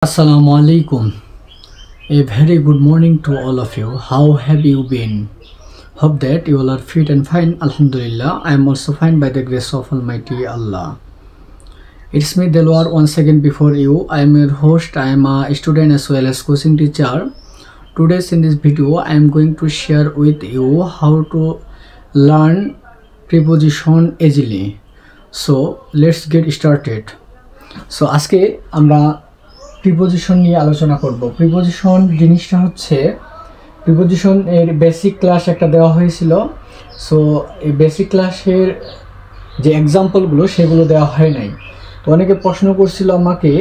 Assalamu alaikum. A very good morning to all of you. How have you been? Hope that you all are fit and fine. Alhamdulillah, I am also fine by the grace of Almighty Allah. It's me Delwar once again before you. I am your host. I am a student as well as coaching teacher. Today in this video, I am going to share with you how to learn preposition easily. So let's get started. So আজকে আমরা preposition নিয়ে আলোচনা করব। Preposition জিনিসটা হচ্ছে preposition এর basic class একটা দেওয়া হয়েছিল। সো এই বেসিক ক্লাসের যে এক্সাম্পলগুলো সেগুলো দেওয়া হয় নাই। তো অনেকে প্রশ্ন করছিল আমাকে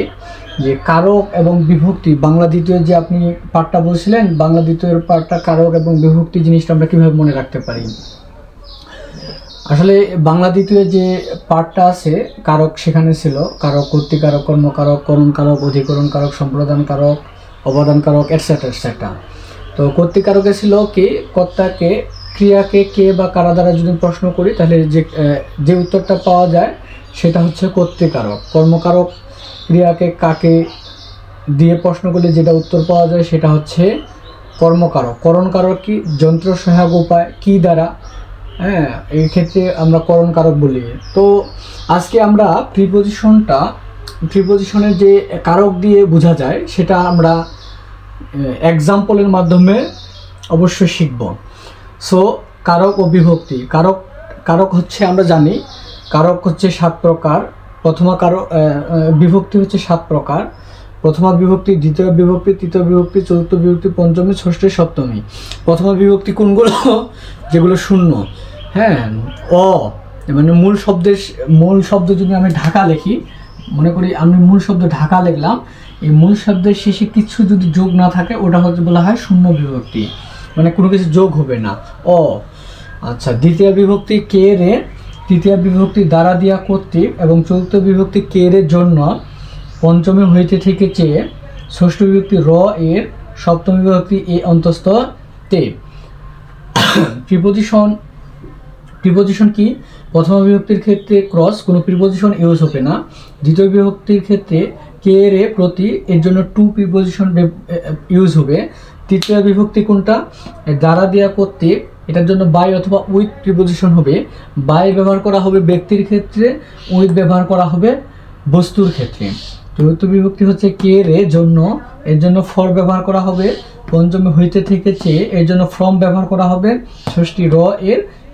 যে কারক এবং বিভক্তি বাংলা দ্বিতীয় যে আপনি পার্টটা বলছিলেন, বাংলা দ্বিতীয়ের পার্টটা কারক এবং বিভক্তি জিনিসটা আমরা কীভাবে মনে রাখতে পারি। আসলে বাংলা দ্বিতীয় যে পার্টটা আছে কারক সেখানে ছিল কারক, কর্তৃকারক, কর্মকারক, করণকারক, অধিকরণ কারক, সম্প্রদান কারক, অবদান কারক, এটসেট্রা এটসেট্রা। তো কর্তৃকারকে ছিল কে, কর্তাকে, ক্রিয়াকে কে বা কারা দ্বারা যদি প্রশ্ন করি তাহলে যে উত্তরটা পাওয়া যায় সেটা হচ্ছে কর্তৃকারক। কর্মকারক ক্রিয়াকে কাকে দিয়ে প্রশ্ন করলে যেটা উত্তর পাওয়া যায় সেটা হচ্ছে কর্মকারক। করণকারক কি, যন্ত্র সহায়ক উপায় কি দ্বারা, হ্যাঁ, এই ক্ষেত্রে আমরা করণকারক বলি। তো আজকে আমরা প্রিপোজিশনের যে কারক দিয়ে বোঝা যায় সেটা আমরা এক্সাম্পলের মাধ্যমে অবশ্যই শিখব। সো কারক ও বিভক্তি। কারক হচ্ছে আমরা জানি কারক হচ্ছে 7 প্রকার। প্রথমা কারক বিভক্তি হচ্ছে 7 প্রকার। প্রথমা বিভক্তি, দ্বিতীয় বিভক্তি, তৃতীয় বিভক্তি, চতুর্থ বিভক্তি, পঞ্চমী, ষষ্ঠী, সপ্তমী। প্রথমা বিভক্তি কোনগুলো? যেগুলো শূন্য, হ্যাঁ, মানে মূল শব্দ যদি আমি ঢাকা লিখি, মনে করি আমি মূল শব্দ ঢাকা লিখলাম, এই মূল শব্দের শেষে কিছু যদি যোগ না থাকে ওটা হচ্ছে বলা হয় শূন্য বিভক্তি, মানে কোনো কিছু যোগ হবে না। আচ্ছা, দ্বিতীয় বিভক্তি কে রে, তৃতীয় বিভক্তি দ্বারা দিয়া কর্তৃক এবং চতুর্থ বিভক্তি কে রে জন্য, পঞ্চমী হইতে থেকে চেয়ে, ষষ্ঠ বিভক্তি র এর, সপ্তম বিভক্তি এ অন্তস্থ তে। প্রিপোজিশন কি? প্রথম বিভক্তির ক্ষেত্রে ক্রস, কোনো প্রিপোজিশন ইউজ হবে না। দ্বিতীয় বিভক্তির ক্ষেত্রে কে রে প্রতি, এর জন্য টু প্রিপোজিশন ইউজ হবে। তৃতীয় বিভক্তি কোনটা? দ্বারা দেয়া কর্তৃক, এটার জন্য বাই অথবা উইথ প্রিপোজিশন হবে। বাই ব্যবহার করা হবে ব্যক্তির ক্ষেত্রে, উইথ ব্যবহার করা হবে বস্তুর ক্ষেত্রে। চতুর্থ বিভক্তি হচ্ছে কে রে জন্য, এর জন্য ফর ব্যবহার করা হবে। পঞ্চমী হইতে থেকে চেয়ে, এর জন্য ফ্রম ব্যবহার করা হবে। ষষ্ঠী র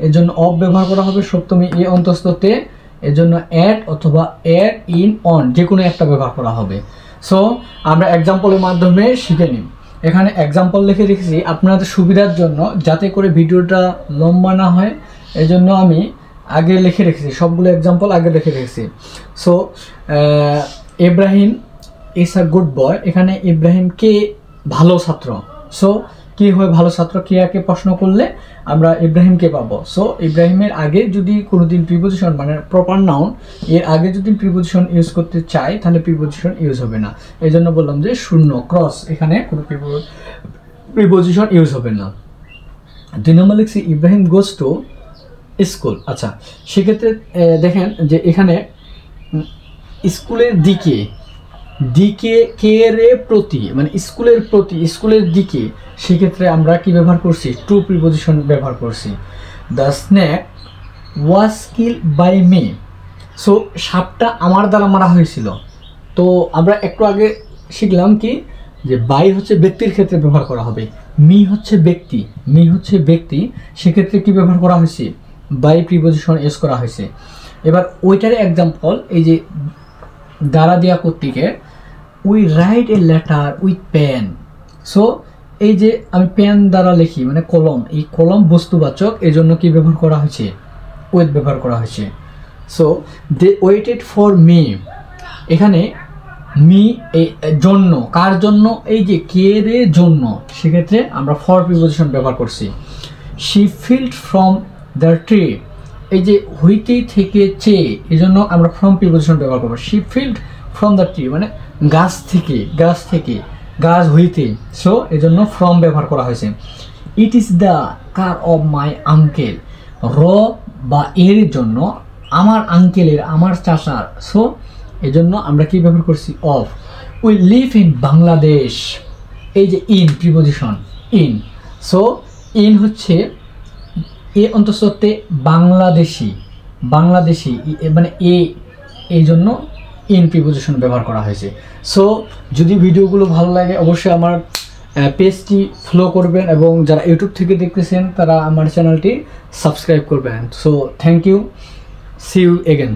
এর জন্য অফ ব্যবহার করা হবে। সপ্তমী এ অন্তস্থ তে, এর জন্য অ্যাট অথবা অ্যাড, ইন, অন যে কোনো একটা ব্যবহার করা হবে। সো আমরা এক্সাম্পলের মাধ্যমে শিখে নিই। এখানে এক্সাম্পল লিখে রেখেছি আপনাদের সুবিধার জন্য, যাতে করে ভিডিওটা লম্বা না হয়, এই জন্য আমি আগে লিখে রেখেছি, সবগুলো এক্সাম্পল আগে লিখে রেখেছি। So Ibrahim is a good boy, এখানে ইব্রাহিম কে ভালো ছাত্র। সো কি হয় ভালো ছাত্র, ক্রিয়াকে প্রশ্ন করলে আমরা ইব্রাহিমকে পাবো। সো ইব্রাহিমের আগে যদি কোনোদিন প্রিপোজিশন, মানে প্রপার নাউন, এর আগে যদি প্রিপোজিশন ইউজ করতে চাই তাহলে প্রিপোজিশন ইউজ হবে না। এই জন্য বললাম যে শূন্য, ক্রস, এখানে কোনো প্রিপোজিশন ইউজ হবে না। 2 নম্বর লিখছি ইব্রাহিম গোজ টু স্কুল। আচ্ছা, সেক্ষেত্রে দেখেন যে এখানে স্কুলের দিকে কে রে প্রতি, মানে স্কুলের প্রতি, স্কুলের দিকে, সেক্ষেত্রে আমরা কি ব্যবহার করছি? টু প্রিপোজিশন ব্যবহার করছি। The snake was killed by me. So সাপটা আমার দ্বারা মারা হয়েছিল। তো আমরা একটু আগে শিখলাম কি, যে বাই হচ্ছে ব্যক্তির ক্ষেত্রে ব্যবহার করা হবে, মি হচ্ছে ব্যক্তি, সেক্ষেত্রে কি ব্যবহার করা হয়েছে? বাই প্রিপোজিশন ইউজ করা হয়েছে। এবার ওইটারই এক্সাম্পল, এই যে দ্বারা দেয়া কর্তৃকে, we write a letter with pen. So এই যে আমি পেন দ্বারা লিখি, মানে কলম, এই কলম বস্তুবাচক, এই জন্য কি ব্যবহার করা হয়েছে? উইথ ব্যবহার করা হয়েছে। So they waited for me, এখানে মি জন্য, কার জন্য? এই যে কে রে জন্য, সেক্ষেত্রে আমরা ফর প্রিপোজিশন ব্যবহার করছি। She field from the tree, এই যে হইতে থেকে চেয়ে, এই জন্য আমরা ফ্রম প্রিপোজিশন ব্যবহার করবো। She field from the tree, মানে গাছ থেকে, গাছ হইতে, সো এই জন্য ফ্রম ব্যবহার করা হয়েছে। It is the car of my uncle, র বা এর জন্য, আমার আঙ্কেলের, আমার চাচার, সো এই জন্য আমরা কি ব্যবহার করছি? Of. We live in Bangladesh. এই যে in preposition in, so in হচ্ছে এ অন্তঃসত্ত্বে বাংলাদেশি, বাংলাদেশি মানে এই জন্য ইন প্রিপোজিশন ব্যবহার করা হয়েছে। সো যদি ভিডিওগুলো ভালো লাগে অবশ্যই আমার পেজটি ফলো করবেন, এবং যারা ইউটিউব থেকে দেখতেছেন তারা আমার চ্যানেলটি সাবস্ক্রাইব করবেন। So thank you, see you again.